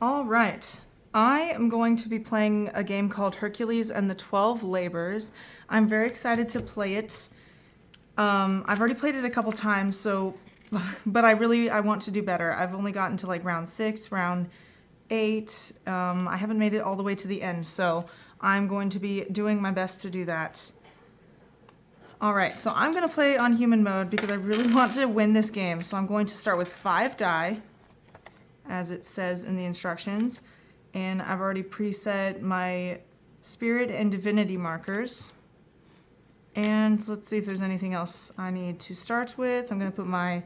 All right. I am going to be playing a game called Hercules and the 12 Labors. I'm very excited to play it. I've already played it a couple times, but I want to do better. I've only gotten to like round 6, round 8. I haven't made it all the way to the end, so I'm going to be doing my best to do that. All right, so I'm going to play on human mode because I really want to win this game. So I'm going to start with 5 die, as it says in the instructions. And I've already preset my spirit and divinity markers. And let's see if there's anything else I need to start with. I'm going to put my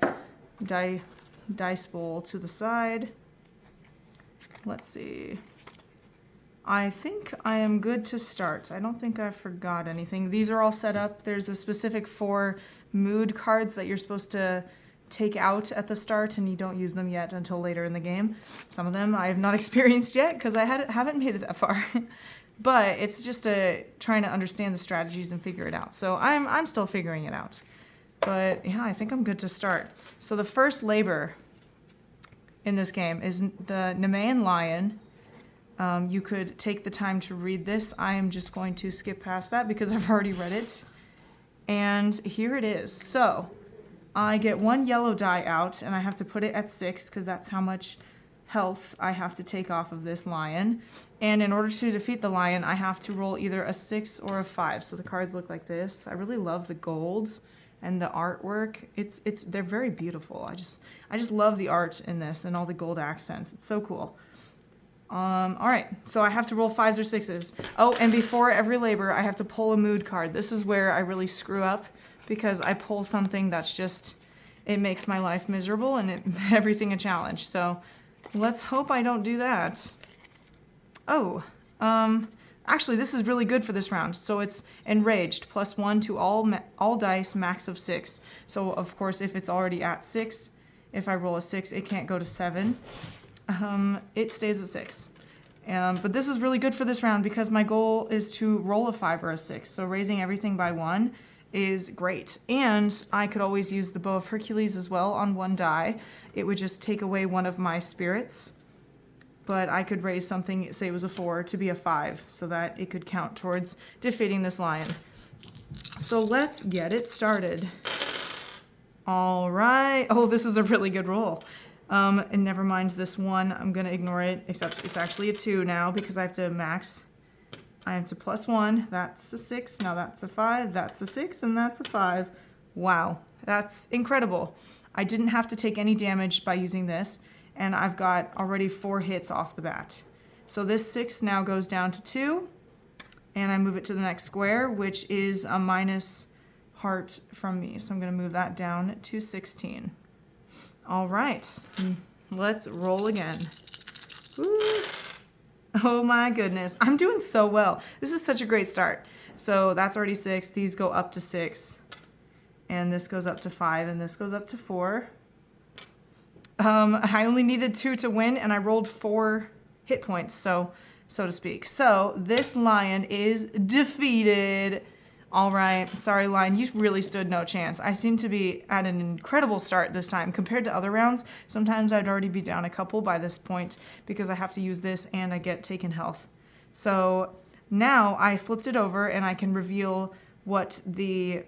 dice bowl to the side. Let's see. I think I am good to start. I don't think I forgot anything. These are all set up. There's a specific 4 mood cards that you're supposed to take out at the start, and you don't use them yet until later in the game. Some of them I have not experienced yet because I haven't made it that far. But it's just trying to understand the strategies and figure it out. So I'm still figuring it out. But yeah, I think I'm good to start. So the first labor in this game is the Nemean lion. You could take the time to read this. I am just going to skip past that because I've already read it. And here it is. So I get 1 yellow die out, and I have to put it at 6 because that's how much health I have to take off of this lion. And in order to defeat the lion, I have to roll either a 6 or a 5. So the cards look like this. I really love the golds and the artwork. They're very beautiful. I just love the art in this and all the gold accents. It's so cool. All right, so I have to roll 5s or 6s. Oh, and before every labor, I have to pull a mood card. This is where I really screw up because I pull something that's just, it makes my life miserable and everything a challenge. So let's hope I don't do that. Oh, actually, this is really good for this round. So it's enraged, +1 to all dice, max of 6. So of course, if it's already at 6, if I roll a 6, it can't go to 7. It stays at 6. But this is really good for this round because my goal is to roll a 5 or a 6. So raising everything by 1 is great. And I could always use the bow of Hercules as well on 1 die. It would just take away one of my spirits. But I could raise something, say it was a 4, to be a 5 so that it could count towards defeating this lion. So let's get it started. All right. Oh, this is a really good roll. And never mind this 1. I'm going to ignore it, except it's actually a 2 now because I have to max. I have to +1. That's a 6. Now that's a 5. That's a 6. And that's a 5. Wow. That's incredible. I didn't have to take any damage by using this. And I've got already 4 hits off the bat. So this 6 now goes down to 2. And I move it to the next square, which is a minus heart from me. So I'm going to move that down to 16. All right, let's roll again. Woo. Oh my goodness, I'm doing so well. This is such a great start. So that's already 6. These go up to 6. And this goes up to 5, and this goes up to 4. I only needed 2 to win, and I rolled 4 hit points, so to speak. So this lion is defeated. All right, sorry, lion, you really stood no chance. I seem to be at an incredible start this time. Compared to other rounds, sometimes I'd already be down a couple by this point because I have to use this and I get taken health. So now I flipped it over and I can reveal what the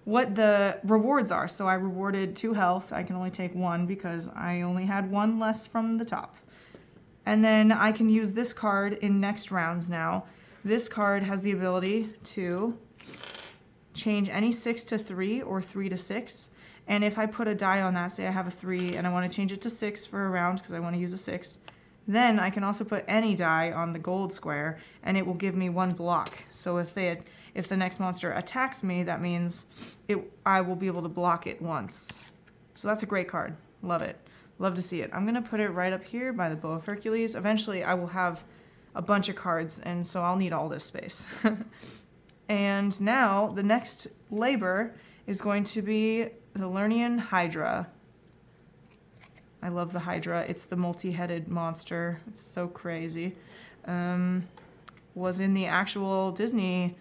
rewards are. So I rewarded 2 health. I can only take 1 because I only had 1 less from the top. And then I can use this card in next rounds now. This card has the ability to change any 6 to 3 or 3 to 6. And if I put a die on that, say I have a 3 and I want to change it to 6 for a round because I want to use a 6, then I can also put any die on the gold square and it will give me 1 block. So if the next monster attacks me, that means I will be able to block it once. So that's a great card. Love it. Love to see it. I'm going to put it right up here by the bow of Hercules. Eventually I will have a bunch of cards, and so I'll need all this space. And now the next labor is going to be the Lernian Hydra. I love the Hydra. It's the multi-headed monster. It's so crazy. Was in the actual Disney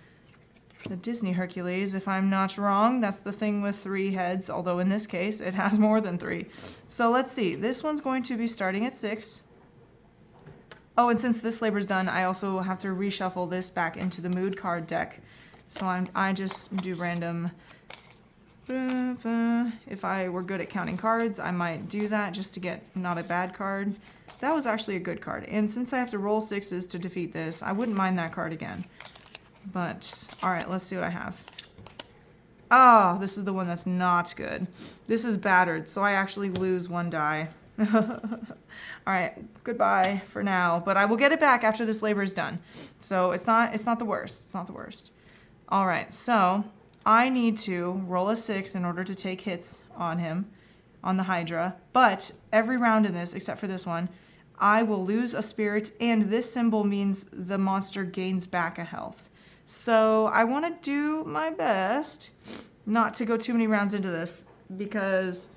Hercules, if I'm not wrong. That's the thing with 3 heads, although in this case it has more than 3. So let's see. This one's going to be starting at 6. Oh, and since this labor's done, I also have to reshuffle this back into the mood card deck. So I just do random. If I were good at counting cards, I might do that just to get not a bad card. That was actually a good card. And since I have to roll 6s to defeat this, I wouldn't mind that card again. But, alright, let's see what I have. Oh, this is the one that's not good. This is battered, so I actually lose 1 die. Alright, goodbye for now. But I will get it back after this labor is done. So it's not the worst. It's not the worst. Alright, so I need to roll a 6 in order to take hits on him, on the Hydra. But every round in this, except for this one, I will lose a spirit, and this symbol means the monster gains back a health. So I want to do my best not to go too many rounds into this, because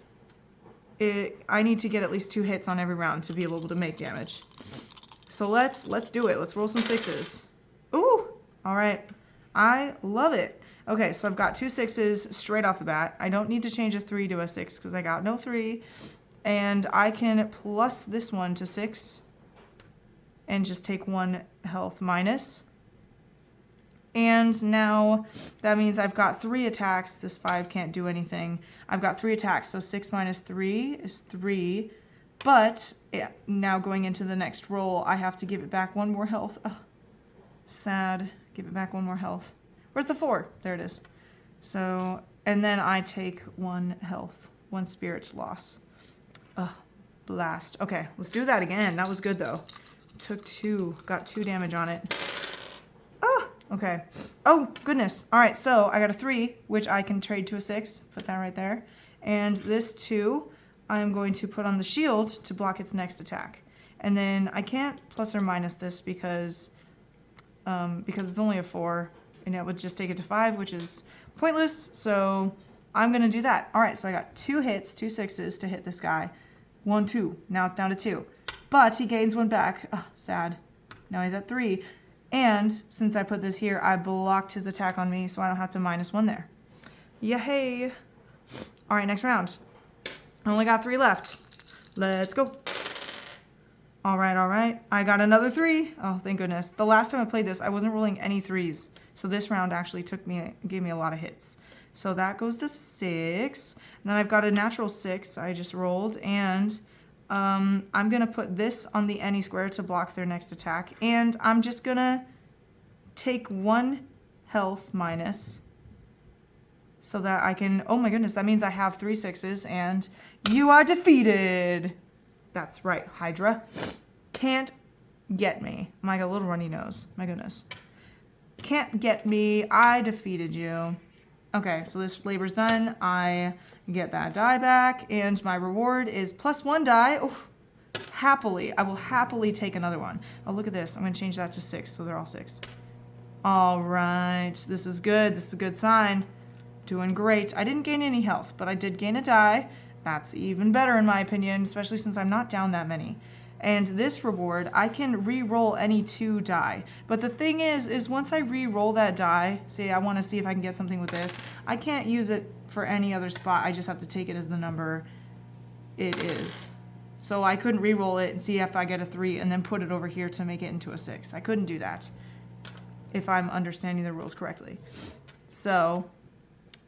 I need to get at least 2 hits on every round to be able to make damage. So let's do it. Let's roll some 6s. Ooh! Alright. I love it. Okay, so I've got 2 6s straight off the bat. I don't need to change a 3 to a 6 because I got no 3. And I can plus this one to 6 and just take 1 health minus. And now that means I've got 3 attacks. This 5 can't do anything. I've got 3 attacks, so 6 minus 3 is 3. But yeah, now going into the next roll, I have to give it back 1 more health. Oh, sad. Give it back 1 more health. Where's the 4? There it is. So, and then I take 1 health, 1 spirit loss. Ugh, blast. Okay, let's do that again. That was good though. Took 2, got 2 damage on it. Ah, okay. Oh, goodness. All right, so I got a 3, which I can trade to a 6. Put that right there. And this 2, I'm going to put on the shield to block its next attack. And then I can't plus or minus this because it's only a 4. And it would just take it to 5, which is pointless. So I'm going to do that. All right, so I got 2 hits, 2 6s to hit this guy. 1, 2. Now it's down to 2. But he gains 1 back. Oh, sad. Now he's at 3. And since I put this here, I blocked his attack on me, so I don't have to minus 1 there. Yay. All right, next round. I only got 3 left. Let's go. All right. I got another 3. Oh, thank goodness. The last time I played this, I wasn't rolling any 3s. So this round actually gave me a lot of hits. So that goes to 6. And then I've got a natural 6 I just rolled. And I'm going to put this on the any square to block their next attack. And I'm just going to take 1 health minus so that I can... Oh my goodness, that means I have 3 6s and you are defeated. That's right, Hydra. Can't get me. My got a little runny nose. My goodness. Can't get me. I defeated you. Okay, so this labor's done. I get that die back, and my reward is plus 1 die. Oh, happily. I will happily take another one. Oh, look at this. I'm going to change that to 6, so they're all 6. All right. This is good. This is a good sign. Doing great. I didn't gain any health, but I did gain a die. That's even better in my opinion, especially since I'm not down that many. And this reward, I can re-roll any 2 die. But the thing is once I re-roll that die, say I want to see if I can get something with this, I can't use it for any other spot. I just have to take it as the number it is. So I couldn't re-roll it and see if I get a 3 and then put it over here to make it into a 6. I couldn't do that if I'm understanding the rules correctly. So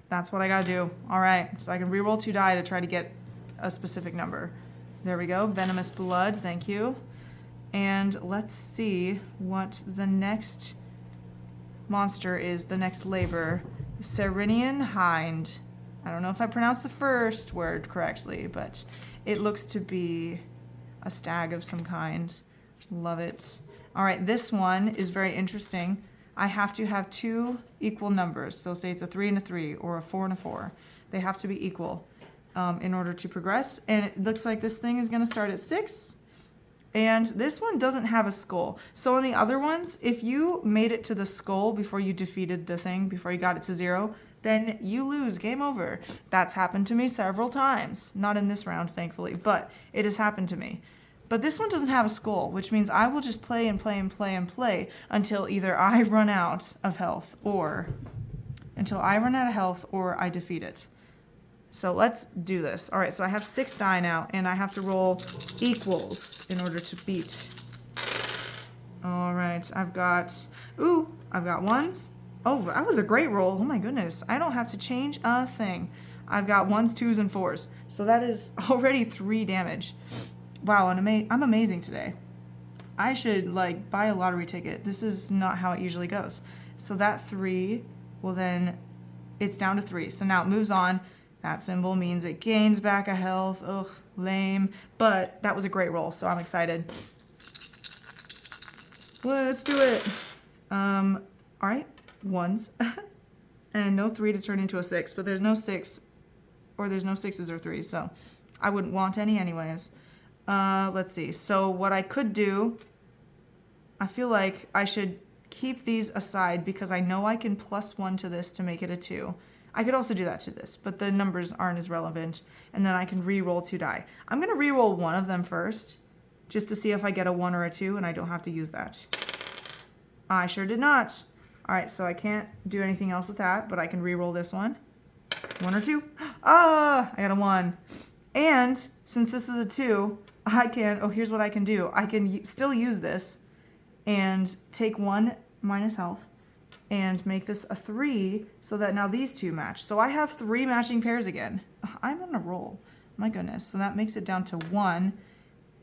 that's what I gotta do. All right, so I can re-roll 2 die to try to get a specific number. There we go, venomous blood, thank you. And let's see what the next monster is, the next labor. Serenian Hind. I don't know if I pronounced the first word correctly, but it looks to be a stag of some kind. Love it. All right, this one is very interesting. I have to have 2 equal numbers. So say it's a 3 and a 3 or a 4 and a 4. They have to be equal in order to progress. And it looks like this thing is going to start at 6. And this one doesn't have a skull. So on the other ones, if you made it to the skull before you defeated the thing, before you got it to 0, then you lose. Game over. That's happened to me several times. Not in this round, thankfully, but it has happened to me. But this one doesn't have a skull, which means I will just play and play and play and play until either I run out of health or I defeat it. So let's do this. All right, so I have 6 die now, and I have to roll equals in order to beat All right, I've got ones. Oh, that was a great roll. Oh my goodness. I don't have to change a thing. I've got ones, twos, and fours. So that is already 3 damage. Wow, and I'm amazing today. I should like buy a lottery ticket. This is not how it usually goes. So that 3 will then, it's down to 3. So now it moves on. That symbol means it gains back a health. Ugh, lame. But that was a great roll, so I'm excited. Let's do it. All right, ones. And no 3 to turn into a 6, but there's no 6, or there's no 6s or 3s, so I wouldn't want any anyways. Let's see. So what I could do, I feel like I should keep these aside because I know I can +1 to this to make it a 2. I could also do that to this, but the numbers aren't as relevant. And then I can re-roll 2 die. I'm going to re-roll one of them first, just to see if I get a 1 or a 2, and I don't have to use that. I sure did not. All right, so I can't do anything else with that, but I can re-roll this one. 1 or 2. Ah, I got a 1. And since this is a 2, I can, oh, here's what I can do. I can still use this and take 1 minus health and make this a 3 so that now these 2 match. So I have 3 matching pairs again. I'm on a roll. My goodness. So that makes it down to 1.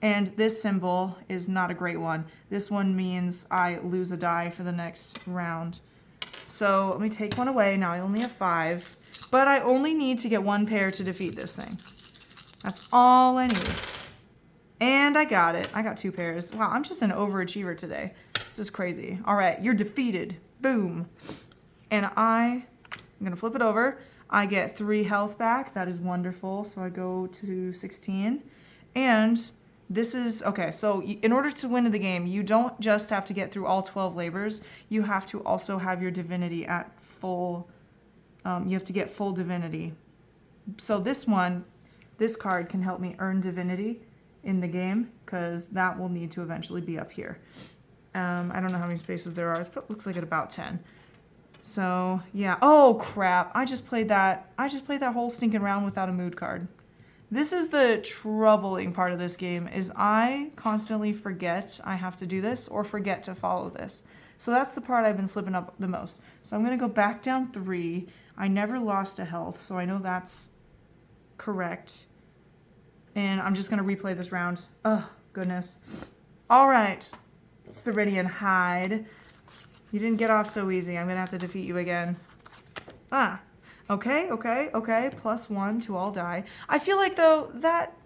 And this symbol is not a great one. This one means I lose a die for the next round. So let me take 1 away. Now I only have 5. But I only need to get 1 pair to defeat this thing. That's all I need. And I got it. I got 2 pairs. Wow, I'm just an overachiever today. This is crazy. All right, you're defeated. Boom. And I'm going to flip it over. I get 3 health back. That is wonderful. So I go to 16. And this is, okay, so in order to win the game, you don't just have to get through all 12 labors. You have to also have your divinity at full, you have to get full divinity. So this card can help me earn divinity in the game because that will need to eventually be up here. I don't know how many spaces there are. It looks like at about 10. So yeah. Oh crap! I just played that whole stinking round without a mood card. This is the troubling part of this game, is I constantly forget I have to do this or forget to follow this. So that's the part I've been slipping up the most. So I'm going to go back down 3. I never lost a health, so I know that's correct. And I'm just going to replay this round. Oh, goodness. All right, Ceridian Hide. You didn't get off so easy. I'm going to have to defeat you again. Ah. Okay. +1 to all die. I feel like, though, that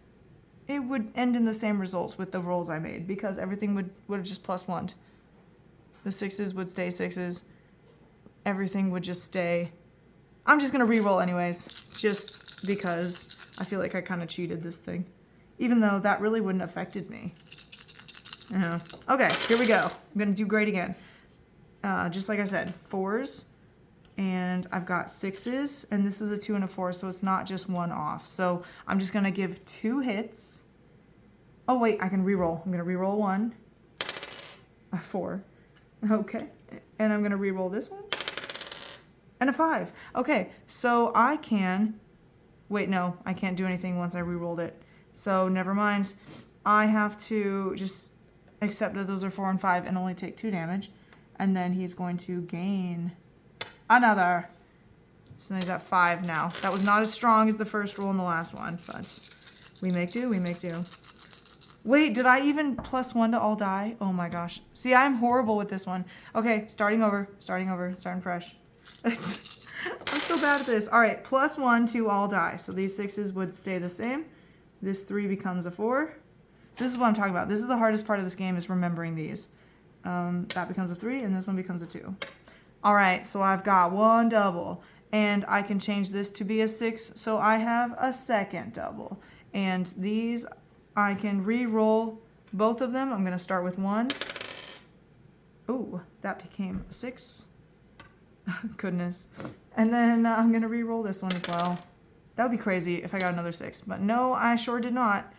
it would end in the same result with the rolls I made because everything would have just +1'd. The 6s would stay 6s. Everything would just stay. I'm just going to re-roll anyways, just because I feel like I kind of cheated this thing. Even though that really wouldn't have affected me. Okay, here we go. I'm going to do great again. Just like I said, 4s. And I've got 6s, and this is a 2 and a 4, so it's not just 1 off. So I'm just going to give 2 hits. Oh, wait, I can re-roll. I'm going to re-roll 1. A 4. Okay. And I'm going to re-roll this one. And a 5. Okay, so I can... Wait, no, I can't do anything once I re-rolled it. So never mind. I have to just accept that those are 4 and 5 and only take 2 damage. And then he's going to gain... another. So he's at 5 now. That was not as strong as the first roll in the last one, but we make do, we make do. Wait, did I even +1 to all die? Oh my gosh. See, I'm horrible with this one. Okay, starting fresh. I'm so bad at this. All right, +1 to all die. So these 6s would stay the same. This 3 becomes a 4. So this is what I'm talking about. This is the hardest part of this game, is remembering these. That becomes a 3, and this one becomes a 2. All right, so I've got 1 double, and I can change this to be a 6, so I have a second double. And these, I can re-roll both of them. I'm going to start with 1. Ooh, that became a 6. Goodness. And then I'm going to re-roll this one as well. That would be crazy if I got another 6, but no, I sure did not.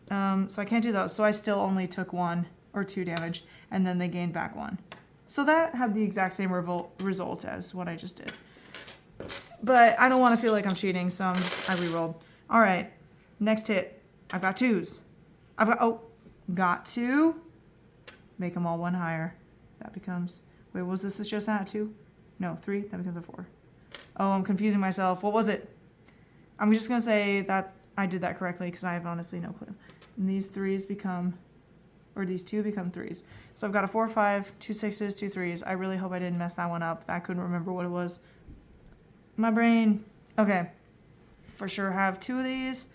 So I can't do those, so I still only took 1 or 2 damage, and then they gained back 1. So that had the exact same result as what I just did. But I don't want to feel like I'm cheating, so I re-rolled. All right, next hit. I've got 2s. Got 2. make them all one higher. That becomes, wait, what was this just at? 2? No, 3. That becomes a 4. Oh, I'm confusing myself. What was it? I'm just going to say that I did that correctly because I have honestly no clue. And these 3s become, or these 2 become 3s. So I've got a 4, 5, 2 6s, 2 3s. I really hope I didn't mess that one up. I couldn't remember what it was. My brain. Okay. For sure have 2 of these.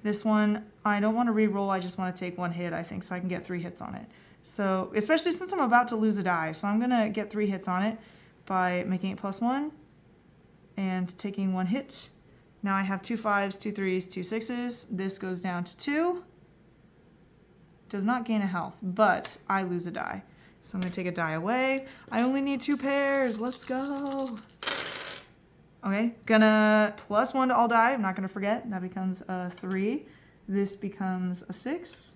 This one, I don't want to re-roll. I just want to take 1 hit, I think, so I can get 3 hits on it. So, especially since I'm about to lose a die. So I'm going to get 3 hits on it by making it +1 and taking 1 hit. Now I have 2 5s, 2 3s, 2 6s. This goes down to 2. Does not gain a health, but I lose a die. So I'm going to take a die away. I only need 2 pairs. Let's go. Okay, gonna +1 to all die. I'm not gonna forget. That becomes a 3. This becomes a 6.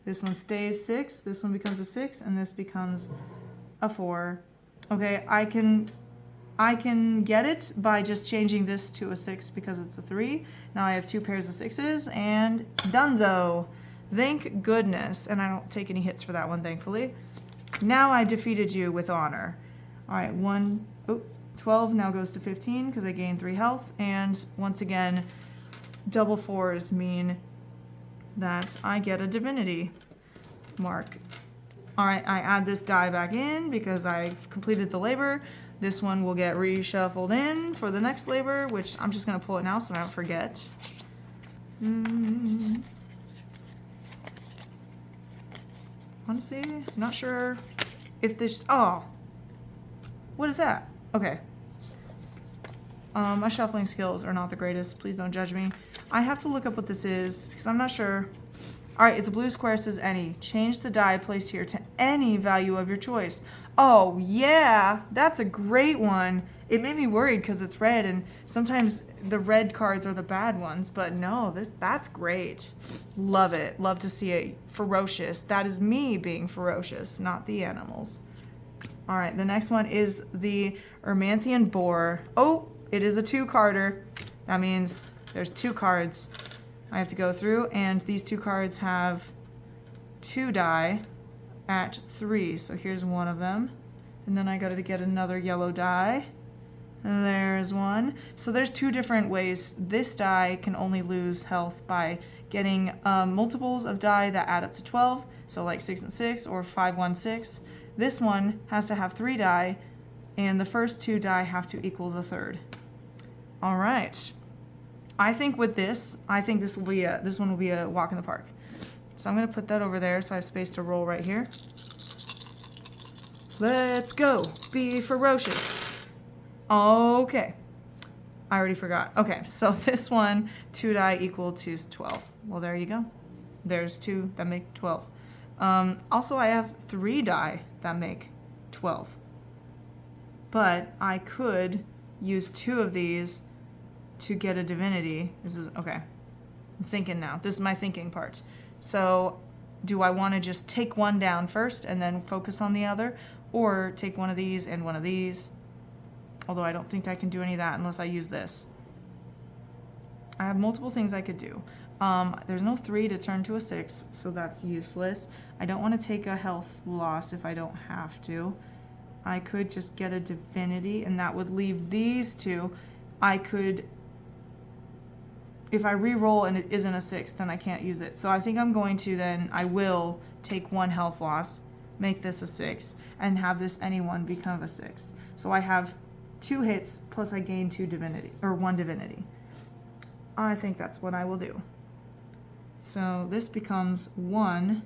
This one stays 6. This one becomes a 6, and this becomes a 4. Okay, I can get it by just changing this to a 6 because it's a 3. Now I have 2 pairs of 6s, and donezo. Thank goodness. And I don't take any hits for that one, thankfully. Now I defeated you with honor. All right, 12 now goes to 15 because I gained 3 health. And once again, double 4s mean that I get a divinity mark. All right, I add this die back in because I've completed the labor. This one will get reshuffled in for the next labor, which I'm just going to pull it now so I don't forget. Honestly, I'm not sure if this... Oh, what is that? Okay. My shuffling skills are not the greatest. Please don't judge me. I have to look up what this is because I'm not sure. All right, it's a blue square. It says any. Change the die placed here to any value of your choice. Oh, yeah. That's a great one. It made me worried because it's red, and sometimes the red cards are the bad ones. But no, that's great. Love it. Love to see it. Ferocious. That is me being ferocious, not the animals. All right, the next one is the Ermanthian Boar. Oh, it is a 2-carder. That means there's 2 cards I have to go through, and these 2 cards have 2 die at 3. So here's one of them. And then I got to get another yellow die. And there's one. So there's 2 different ways. This die can only lose health by getting multiples of die that add up to 12. So like 6 and 6 or 5, 1, 6. This one has to have 3 die, and the first 2 die have to equal the third. All right. I think with this, this one will be a walk in the park. So I'm going to put that over there so I have space to roll right here. Let's go. Be ferocious. Okay. I already forgot. Okay, so this one, 2 die equal to 12. Well, there you go. There's 2 that make 12. Also, I have 3 die that make 12. But I could use 2 of these to get a divinity. This is, okay. I'm thinking now. This is my thinking part. So, do I want to just take one down first and then focus on the other? Or take one of these and one of these? Although I don't think I can do any of that unless I use this. I have multiple things I could do. There's no 3 to turn to a 6, so that's useless. I don't want to take a health loss if I don't have to. I could just get a divinity, and that would leave these 2. I could, if I re-roll and it isn't a 6, then I can't use it. So I think I'm going to then, I will take 1 health loss, make this a 6, and have this anyone become a 6. So I have 2 hits, plus I gain 2 divinity, or 1 divinity. I think that's what I will do. So this becomes 1,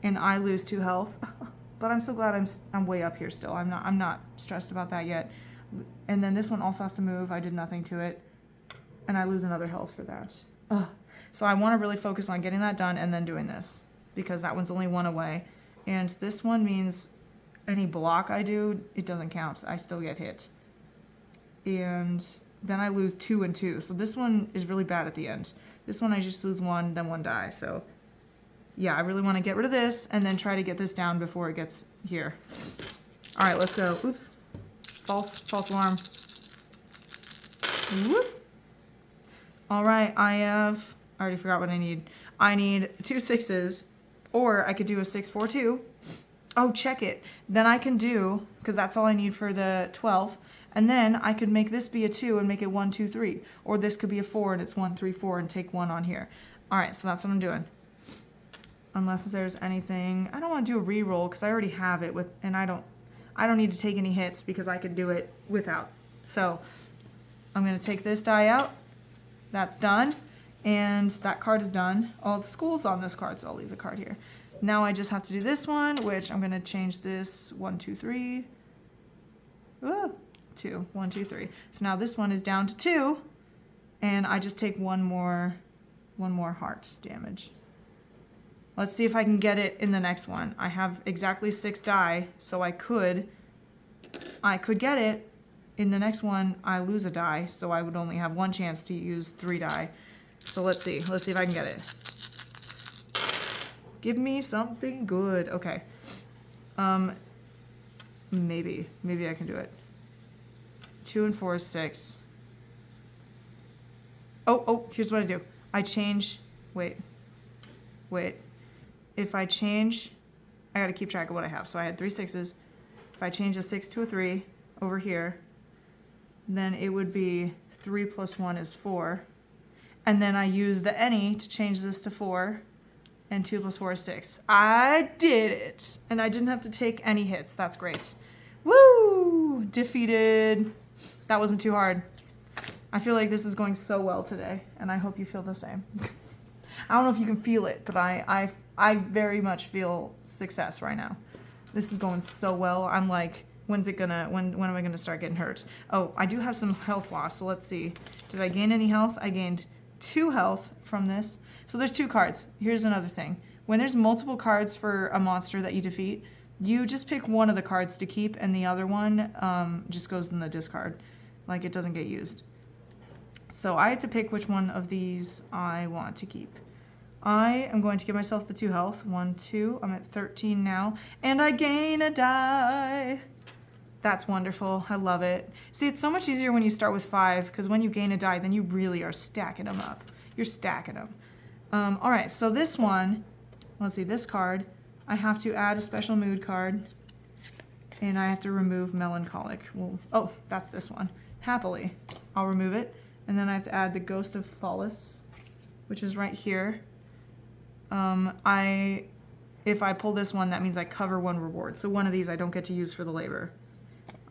and I lose 2 health. But I'm so glad I'm way up here still. I'm not stressed about that yet. And then this one also has to move. I did nothing to it, and I lose another health for that. Ugh. So I want to really focus on getting that done and then doing this because that one's only 1 away. And this one means any block I do, it doesn't count. I still get hit. And then I lose 2 and 2. So this one is really bad at the end. This one I just lose 1, then 1 die. So yeah, I really want to get rid of this and then try to get this down before it gets here. All right, let's go. Oops. False alarm. Whoop. All right, I already forgot what I need. I need 2 6s, or I could do a 6 4 2. Oh, check it. Then I can do, because that's all I need for the 12. And then I could make this be a 2 and make it 1, 2, 3. Or this could be a 4 and it's 1, 3, 4 and take 1 on here. All right, so that's what I'm doing. Unless there's anything. I don't want to do a re-roll because I already have it with, and I don't need to take any hits because I can do it without. So I'm going to take this die out. That's done. And that card is done. All the school's on this card, so I'll leave the card here. Now I just have to do this one, which I'm going to change this 1, 2, 3. Ooh, 2, 1, 2, 3. So now this one is down to 2, and I just take one more hearts damage. Let's see if I can get it in the next one. I have exactly 6 die, so I could get it. In the next one, I lose a die, so I would only have 1 chance to use 3 die. So let's see. Let's see if I can get it. Give me something good. Okay. Maybe I can do it. 2 and 4 is 6. Oh, here's what I do. I change, wait. If I change, I gotta keep track of what I have. So I had 3 6s. If I change a 6 to a 3 over here, then it would be 3 plus 1 is 4. And then I use the any to change this to 4. And 2 plus 4 is 6. I did it! And I didn't have to take any hits. That's great. Woo! Defeated. That wasn't too hard. I feel like this is going so well today, and I hope you feel the same. I don't know if you can feel it, but I very much feel success right now. This is going so well. I'm like, when am I gonna start getting hurt? Oh, I do have some health loss, so let's see. Did I gain any health? I gained 2 health from this. So there's 2 cards. Here's another thing. When there's multiple cards for a monster that you defeat, you just pick one of the cards to keep, and the other one just goes in the discard. Like, it doesn't get used. So I had to pick which one of these I want to keep. I am going to give myself the 2 health. 1, 2. I'm at 13 now. And I gain a die. That's wonderful. I love it. See, it's so much easier when you start with 5, because when you gain a die, then you really are stacking them up. You're stacking them. All right, so this one, let's see, this card, I have to add a special mood card, and I have to remove melancholic. Well, oh, that's this one. Happily. I'll remove it. And then I have to add the Ghost of Phallus, which is right here. If I pull this one, that means I cover 1 reward. So one of these I don't get to use for the labor.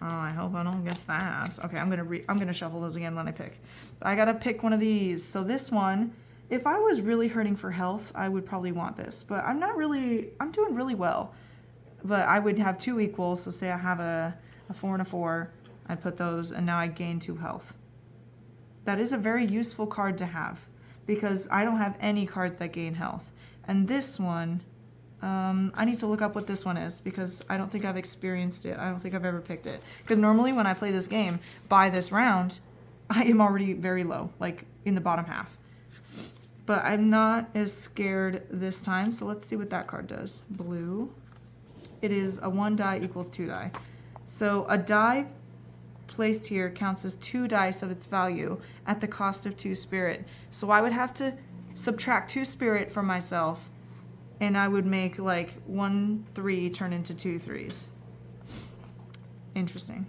Oh, I hope I don't get that. Okay, I'm gonna shuffle those again when I pick. But I gotta pick one of these. So this one, if I was really hurting for health, I would probably want this. But I'm doing really well. But I would have 2 equals. So say I have a 4 and a 4. I'd put those, and now I gain 2 health. That is a very useful card to have, because I don't have any cards that gain health. And this one, I need to look up what this one is, because I don't think I've experienced it. I don't think I've ever picked it. Because normally when I play this game, by this round, I am already very low, like in the bottom half. But I'm not as scared this time, so let's see what that card does. Blue. It is a 1 die equals 2 die. So a die placed here counts as 2 dice of its value at the cost of 2 spirit. So I would have to subtract 2 spirit from myself, and I would make like 1 3 turn into 2 3s. Interesting.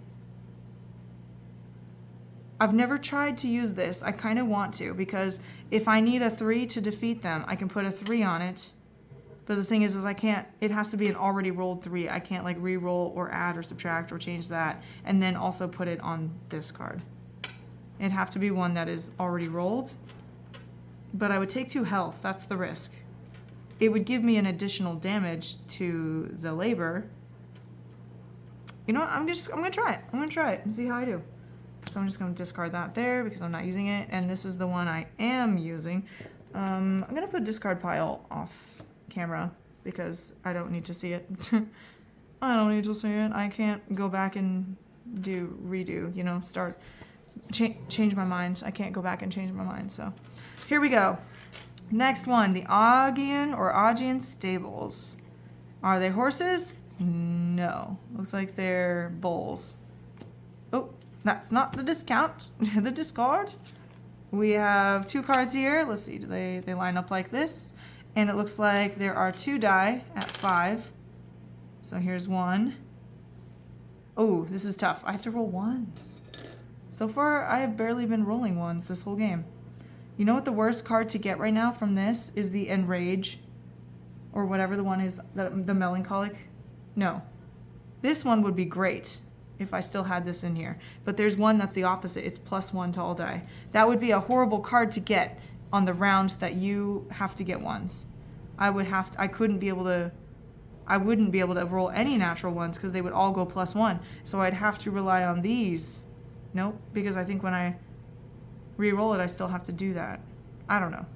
I've never tried to use this. I kind of want to, because if I need a 3 to defeat them, I can put a 3 on it. But the thing is I can't, it has to be an already rolled 3. I can't like re-roll or add or subtract or change that and then also put it on this card. It'd have to be one that is already rolled. But I would take 2 health. That's the risk. It would give me an additional damage to the labor. You know what? I'm gonna try it. I'm gonna try it and see how I do. So I'm just gonna discard that there because I'm not using it. And this is the one I am using. I'm gonna put discard pile off camera because I don't need to see it. I don't need to see it. I can't go back and redo, you know, change my mind. I can't go back and change my mind. So here we go. Next one, the Augean stables. Are they horses? No. Looks like they're bulls. Oh, that's not the discount. The discard. We have 2 cards here. Let's see, do they line up like this? And it looks like there are 2 die at 5. So here's one. Oh, this is tough. I have to roll ones. So far, I have barely been rolling ones this whole game. You know what the worst card to get right now from this is the Enrage? Or whatever the one is, the Melancholic? No. This one would be great if I still had this in here. But there's one that's the opposite. It's +1 to all die. That would be a horrible card to get on the rounds that you have to get ones. I wouldn't be able to roll any natural ones because they would all go +1. So I'd have to rely on these. Nope, because I think when I re-roll it, I still have to do that. I don't know.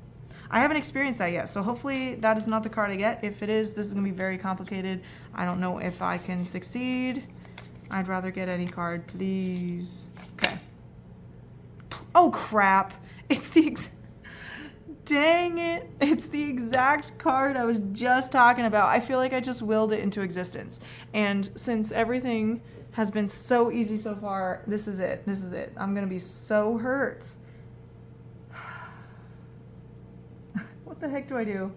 I haven't experienced that yet, so hopefully that is not the card I get. If it is, this is going to be very complicated. I don't know if I can succeed. I'd rather get any card, please. Okay. Oh, crap. It's the dang it. It's the exact card I was just talking about. I feel like I just willed it into existence. And since everything has been so easy so far, this is it. This is it. I'm going to be so hurt. What the heck do I do?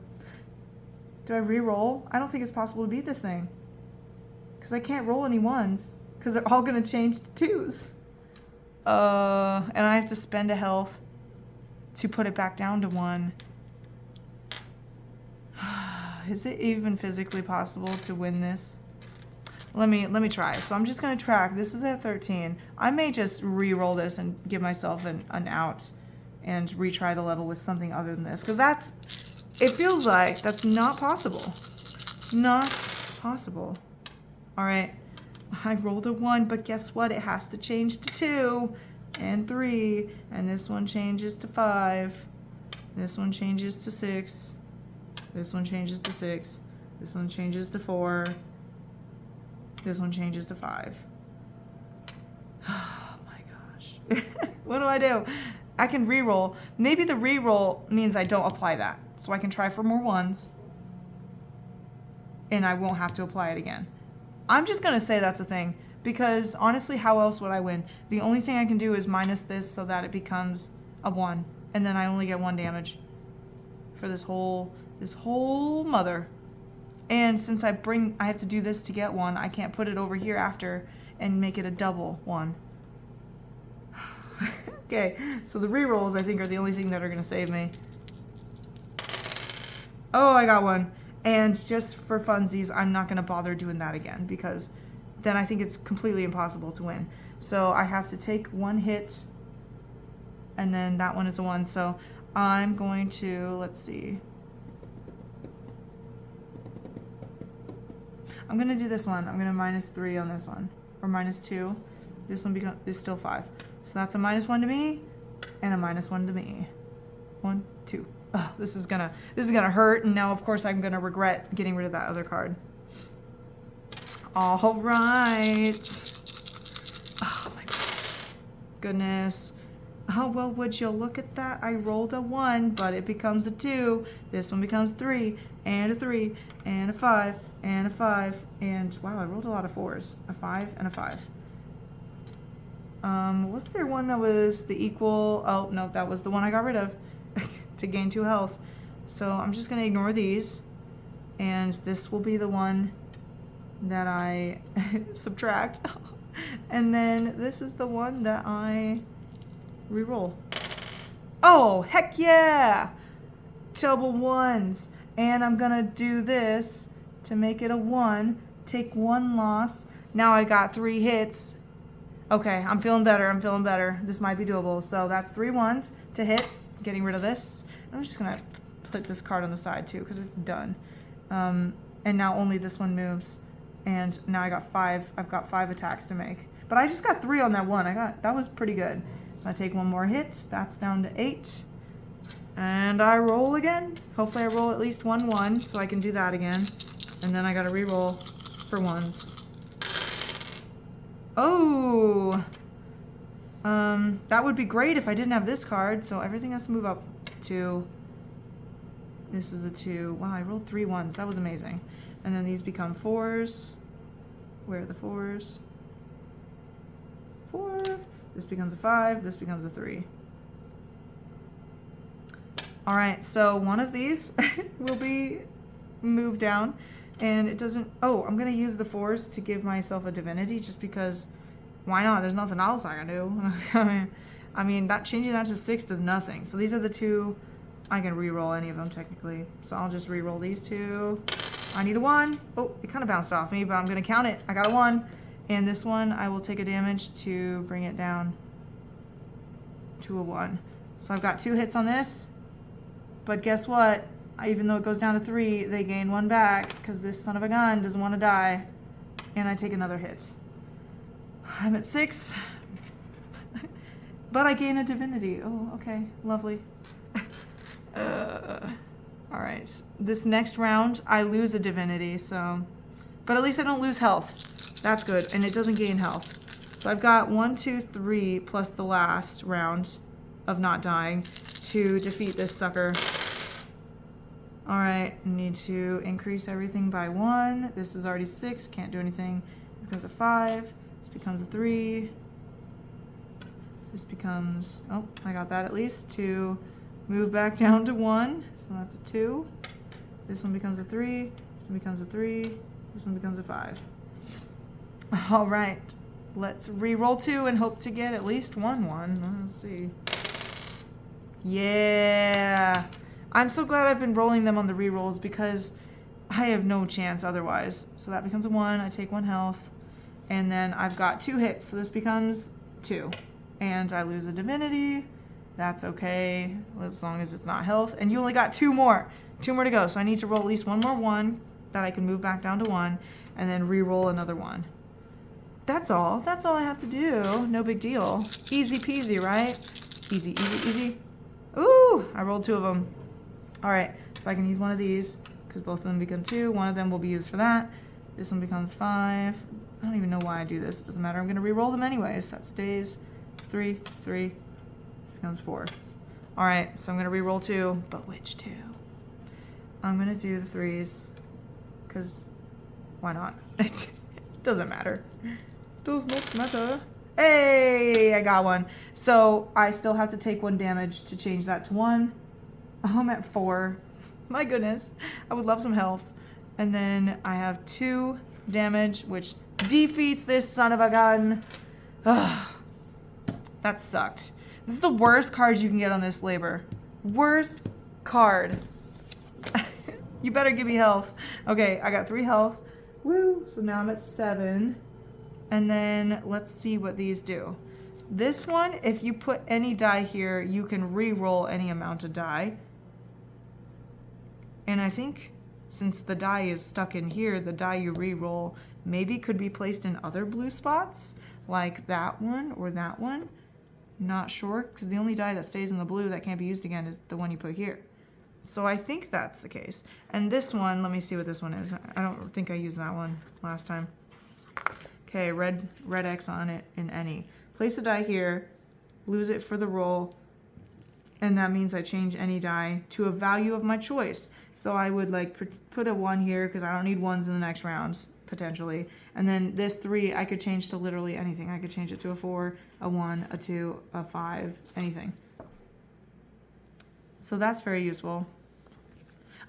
Do I re-roll? I don't think it's possible to beat this thing. Because I can't roll any ones. Because they're all going to change to twos. And I have to spend a health to put it back down to 1. Is it even physically possible to win this? Let me try. So I'm just going to track. This is at 13. I may just re-roll this and give myself an out and retry the level with something other than this. Because it feels like that's not possible. Not possible. All right. I rolled a 1, but guess what? It has to change to 2 and 3. And this one changes to 5. This one changes to 6. This one changes to 6. This one changes to 4. This one changes to 5. Oh my gosh. What do I do? I can re-roll. Maybe the re-roll means I don't apply that. So I can try for more ones. And I won't have to apply it again. I'm just going to say that's a thing. Because honestly, how else would I win? The only thing I can do is minus this so that it becomes a 1. And then I only get 1 damage. For this whole mother. And since I have to do this to get 1, I can't put it over here after and make it a double 1. Okay, so the rerolls I think are the only thing that are going to save me. Oh, I got 1. And just for funsies, I'm not going to bother doing that again because then I think it's completely impossible to win. So I have to take 1 hit and then that one is a 1. So I'm going to, let's see. I'm going to do this one. I'm going to -3 on this one. Or -2. This one is still 5. So that's a -1 to me and a -1 to me. 1, 2. Oh, this is gonna hurt, and now of course I'm gonna regret getting rid of that other card. All right. Oh my goodness. Oh well, would you look at that? I rolled a 1, but it becomes a 2. This one becomes 3 and a 3 and a 5 and a 5 and wow, I rolled a lot of 4s. A 5 and a 5. Wasn't there one that was the equal? Oh no, that was the one I got rid of. To gain 2 health. So I'm just going to ignore these. And this will be the one that I subtract. And then this is the one that I re-roll. Oh, heck yeah! Double 1s. And I'm going to do this to make it a 1. Take 1 loss. Now I got 3 hits. Okay, I'm feeling better. I'm feeling better. This might be doable. So that's 3 1s to hit. Getting rid of this. I'm just gonna put this card on the side too because it's done. And now only this one moves. And now I got 5. I've got 5 attacks to make. But I just got 3 on that one. That was pretty good. So I take 1 more hit. That's down to 8. And I roll again. Hopefully I roll at least 1 1 so I can do that again. And then I gotta re-roll for 1s. Oh. That would be great if I didn't have this card, so everything has to move up 2. This is a 2. Wow, I rolled 3 1s. That was amazing. And then these become 4s. Where are the 4s? 4. This becomes a 5. This becomes a 3. All right, so one of these will be moved down, And it doesn't... Oh, I'm going to use the 4s to give myself a divinity just because... Why not? There's nothing else I can do. I mean, that changing that to 6 does nothing. So these are the 2. I can re-roll any of them technically. So I'll just re-roll these 2. I need a 1. Oh, it kind of bounced off me, but I'm going to count it. I got a 1. And this one, I will take a damage to bring it down to a 1. So I've got 2 hits on this. But guess what? Even though it goes down to 3, they gain 1 back because this son of a gun doesn't want to die. And I take another hit. I'm at 6. But I gain a divinity. Oh, okay. Lovely. Alright. This next round, I lose a divinity, so... But at least I don't lose health. That's good. And it doesn't gain health. So I've got 1, 2, 3, plus the last round of not dying to defeat this sucker. Alright. Need to increase everything by 1. This is already 6. Can't do anything. It becomes a 5. This becomes a 3. This becomes... Oh, I got that at least. 2. Move back down to 1. So that's a 2. This one becomes a 3. This one becomes a 3. This one becomes a 5. All right. Let's re-roll 2 and hope to get at least 1. Let's see. Yeah. I'm so glad I've been rolling them on the re-rolls because I have no chance otherwise. So that becomes a 1. I take 1 health. And then I've got 2 hits. So this becomes 2. And I lose a divinity. That's okay, as long as it's not health. And you only got 2 more. 2 more to go. So I need to roll at least 1 more 1 that I can move back down to 1. And then re-roll another 1. That's all. That's all I have to do. No big deal. Easy peasy, right? Easy, easy, easy. Ooh, I rolled 2 of them. All right, so I can use one of these because both of them become 2. One of them will be used for that. This one becomes 5. I don't even know why I do this. It doesn't matter. I'm going to re-roll them anyways. That stays 3, 3. Becomes 4. All right, so I'm gonna re-roll 2, but which 2? I'm gonna do the 3s, cause why not? It doesn't matter. Does not matter. Hey, I got 1. So I still have to take 1 damage to change that to 1. Oh, I'm at 4. My goodness, I would love some health. And then I have 2 damage, which defeats this son of a gun. Ugh, that sucked. This is the worst card you can get on this labor. Worst card. You better give me health. Okay, I got 3 health. Woo! So now I'm at 7. And then let's see what these do. This one, if you put any die here, you can re-roll any amount of die. And I think since the die is stuck in here, the die you re-roll maybe could be placed in other blue spots, like that one or that one. Not sure, because the only die that stays in the blue that can't be used again is the one you put here. So I think that's the case. And this one, let me see what this one is. I don't think I used that one last time. Okay, red X on it in any. Place a die here, lose it for the roll, and that means I change any die to a value of my choice. So I would like put a 1 here because I don't need 1s in the next rounds, potentially. And then this 3, I could change to literally anything. I could change it to a 4, a 1, a 2, a 5, anything. So that's very useful.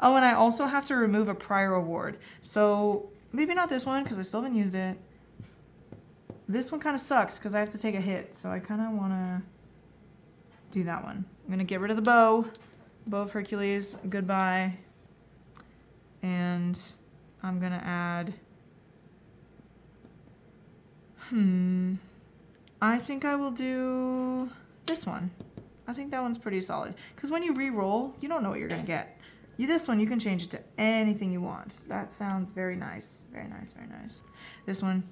Oh, and I also have to remove a prior award. So maybe not this one because I still haven't used it. This one kind of sucks because I have to take a hit. So I kind of want to do that one. I'm going to get rid of the bow. Bow of Hercules. Goodbye. And I'm going to add... I think I will do this one. I think that one's pretty solid. Because when you re-roll, you don't know what you're going to get. This one, you can change it to anything you want. That sounds very nice. Very nice, very nice. This one,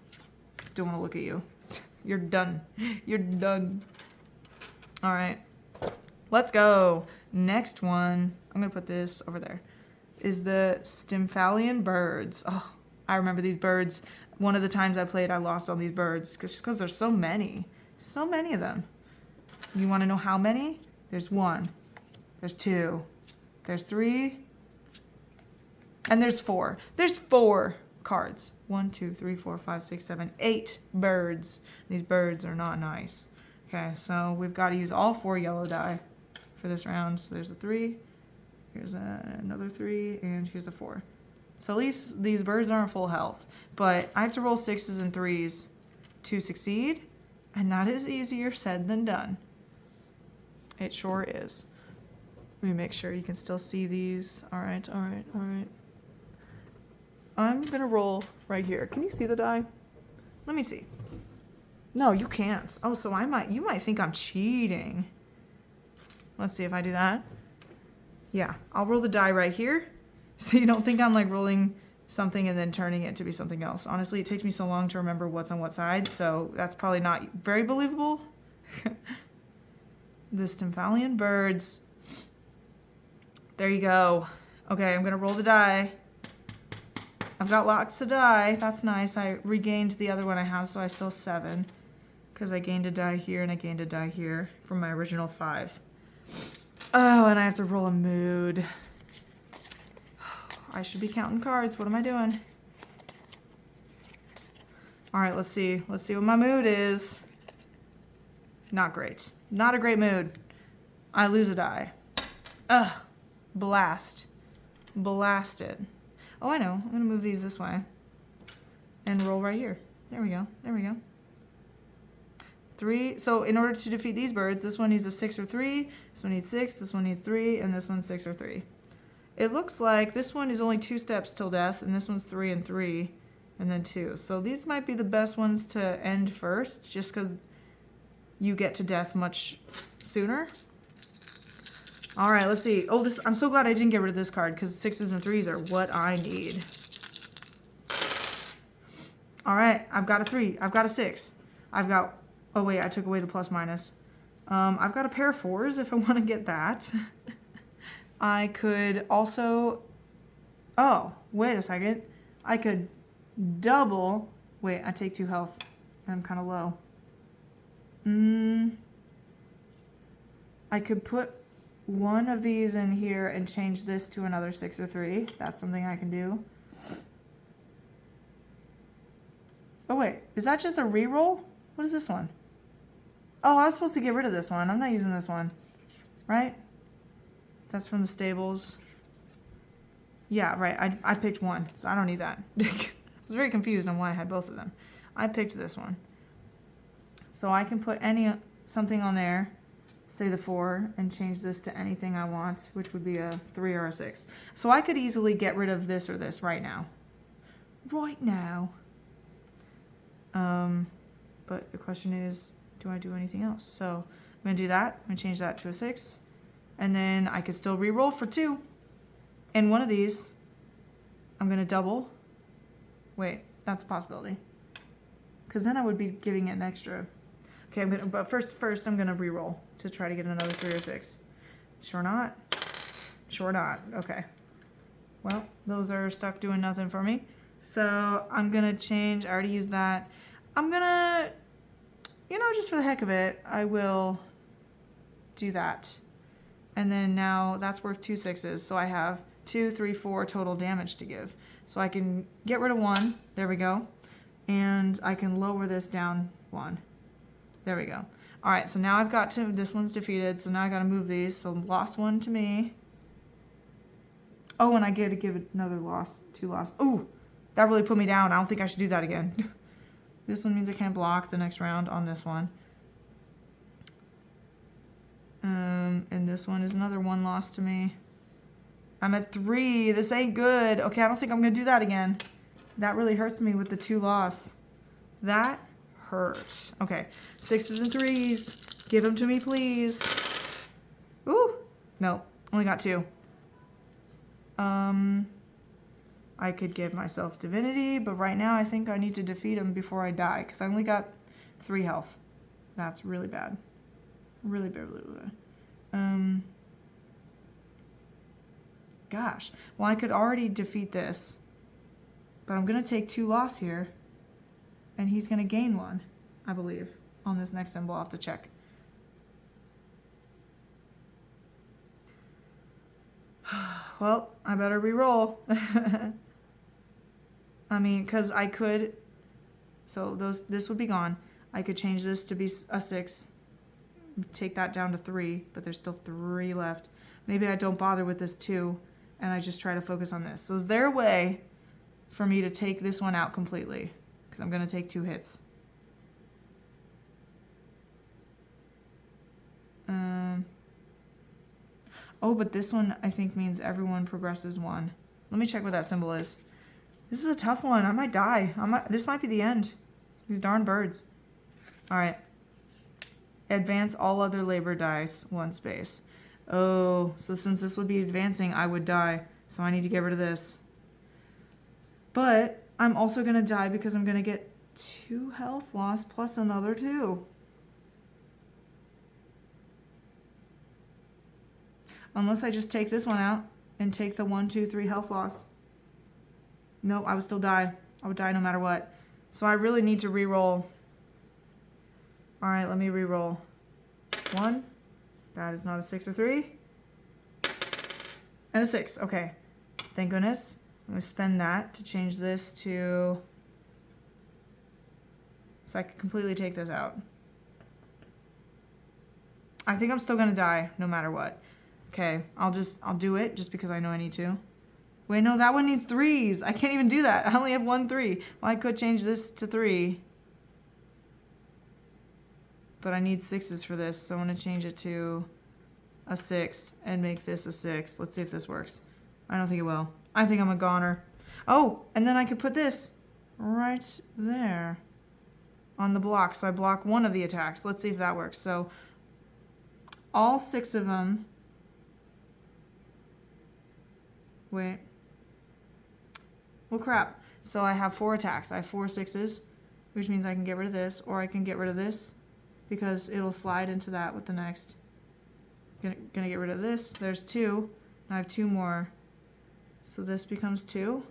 don't want to look at you. You're done. You're done. All right. Let's go. Next one, I'm going to put this over there, is the Stymphalian birds. Oh, I remember these birds. One of the times I played, I lost all these birds just because there's so many. So many of them. You want to know how many? There's 1. There's 2. There's 3. And there's 4. There's 4 cards. 1, 2, 3, 4, 5, 6, 7, 8 birds. These birds are not nice. Okay, so we've got to use all 4 yellow die for this round. So there's a 3. Here's another 3. And here's a 4. So at least these birds aren't full health. But I have to roll 6s and 3s to succeed. And that is easier said than done. It sure is. Let me make sure you can still see these. All right, all right, all right. I'm going to roll right here. Can you see the die? Let me see. No, you can't. Oh, so you might think I'm cheating. Let's see if I do that. Yeah, I'll roll the die right here. So you don't think I'm like rolling something and then turning it to be something else. Honestly, it takes me so long to remember what's on what side, so that's probably not very believable. The Stymphalian birds. There you go. Okay, I'm gonna roll the die. I've got lots of die. That's nice. I regained the other one I have, so I still have 7. Because I gained a die here and I gained a die here from my original 5. Oh, and I have to roll a mood. I should be counting cards. What am I doing? All right, let's see. Let's see what my mood is. Not great. Not a great mood. I lose a die. Ugh. Blast. Blasted. Oh, I know. I'm going to move these this way. And roll right here. There we go. There we go. 3. So in order to defeat these birds, this one needs a 6 or 3. This one needs 6. This one needs 3. And this one's 6 or 3. It looks like this one is only 2 steps till death. And this one's 3 and 3. And then 2. So these might be the best ones to end first. Just because you get to death much sooner. All right, let's see. Oh, I'm so glad I didn't get rid of this card because 6s and 3s are what I need. All right, I've got a 3. I've got a 6. I've got... Oh, wait, I took away the plus minus. I've got a pair of 4s if I want to get that. I could also... Oh, wait a second. I could double... Wait, I take 2 health. I'm kind of low. I could put one of these in here and change this to another 6 or 3. That's something I can do. Oh, wait. Is that just a reroll? What is this one? Oh, I was supposed to get rid of this one. I'm not using this one. Right? That's from the stables. Yeah, right. I picked one, so I don't need that. I was very confused on why I had both of them. I picked this one. So I can put something on there, say the 4, and change this to anything I want, which would be a 3 or a 6. So I could easily get rid of this or this right now. Right now. But the question is, do I do anything else? So I'm going to do that. I'm going to change that to a 6. And then I could still re-roll for 2. And one of these, I'm going to double. Wait, that's a possibility. Because then I would be giving it an extra. Okay, but first I'm going to re-roll to try to get another 3 or 6. Sure not? Sure not. Okay. Well, those are stuck doing nothing for me. So I'm going to change. I already used that. I'm going to, just for the heck of it, I will do that. And then now that's worth 2 6s. So I have 2, 3, 4 total damage to give. So I can get rid of 1. There we go. And I can lower this down 1. There we go. All right, so now I've got this one's defeated. So now I got to move these. So lost 1 to me. Oh, and I get to give another loss, 2 loss. Ooh, that really put me down. I don't think I should do that again. This one means I can't block the next round on this one. And this one is another 1 loss to me. I'm at 3. This ain't good. Okay, I don't think I'm going to do that again. That really hurts me with the 2 loss. That hurts. Okay, 6s and 3s. Give them to me, please. Ooh. No, only got 2. I could give myself divinity, but right now I think I need to defeat him before I die because I only got 3 health. That's really bad. Really bad, really bad. Gosh. Well, I could already defeat this, but I'm going to take 2 loss here, and he's going to gain 1, I believe, on this next symbol. I'll have to check. Well, I better re-roll. I mean, because I could... So this would be gone. I could change this to be a 6. Take that down to 3, but there's still 3 left. Maybe I don't bother with this 2, and I just try to focus on this. So is there a way for me to take this one out completely, because I'm going to take 2 hits. Oh, but this one I think means everyone progresses 1. Let me check what that symbol is. This is a tough one. I might die. This might be the end. These darn birds. All right. Advance all other labor dice 1 space. Oh, so since this would be advancing, I would die. So I need to get rid of this. But I'm also going to die because I'm going to get 2 health loss plus another 2. Unless I just take this one out and take the 1, 2, 3 health loss. Nope, I would still die. I would die no matter what. So I really need to re-roll. All right, let me re-roll. 1. That is not a 6 or 3. And a 6. Okay. Thank goodness. I'm going to spend that to change this to... so I can completely take this out. I think I'm still going to die no matter what. Okay, I'll do it just because I know I need to. Wait, no, that one needs 3s. I can't even do that. I only have 1 3. Well, I could change this to 3. But I need 6s for this, so I'm going to change it to a 6 and make this a 6. Let's see if this works. I don't think it will. I think I'm a goner. Oh, and then I could put this right there on the block. So I block 1 of the attacks. Let's see if that works. So all 6 of them... Wait. Well, crap. So I have 4 attacks. I have 4 6s, which means I can get rid of this, or I can get rid of this because it'll slide into that with the next. Gonna get rid of this. There's 2. I have 2 more. So this becomes 2.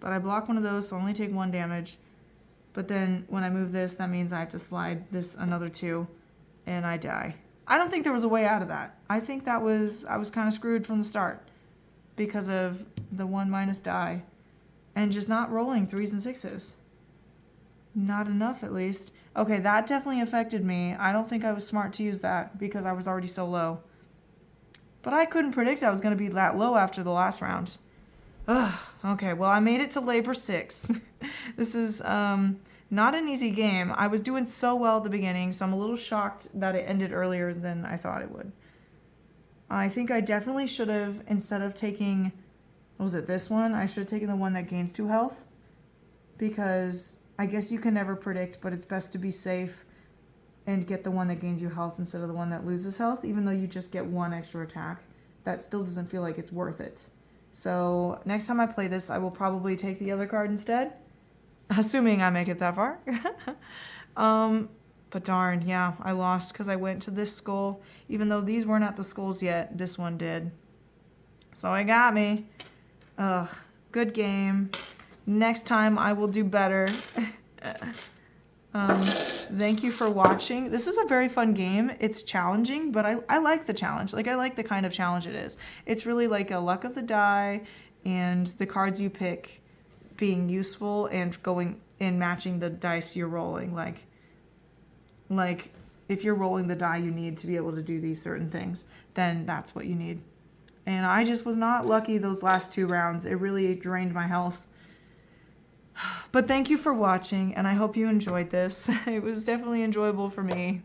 But I block 1 of those, so I only take 1 damage. But then when I move this, that means I have to slide this another 2, and I die. I don't think there was a way out of that. I think I was kind of screwed from the start because of the 1 minus die and just not rolling 3s and 6s. Not enough, at least. Okay, that definitely affected me. I don't think I was smart to use that because I was already so low. But I couldn't predict I was going to be that low after the last round. Ugh, okay, well, I made it to labor 6. This is... not an easy game. I was doing so well at the beginning, so I'm a little shocked that it ended earlier than I thought it would. I think I definitely should have, instead of taking, what was it, this one? I should have taken the one that gains 2 health. Because I guess you can never predict, but it's best to be safe and get the one that gains you health instead of the one that loses health, even though you just get 1 extra attack. That still doesn't feel like it's worth it. So next time I play this, I will probably take the other card instead. Assuming I make it that far. But darn, yeah, I lost because I went to this skull. Even though these weren't at the skulls yet, this one did. So it got me. Ugh, good game. Next time I will do better. Thank you for watching. This is a very fun game. It's challenging, but I like the challenge. Like, I like the kind of challenge it is. It's really like a luck of the die and the cards you pick being useful and going and matching the dice you're rolling. Like if you're rolling the die you need to be able to do these certain things, then that's what you need. And I just was not lucky those last 2 rounds. It really drained my health. But thank you for watching, and I hope you enjoyed this. It was definitely enjoyable for me.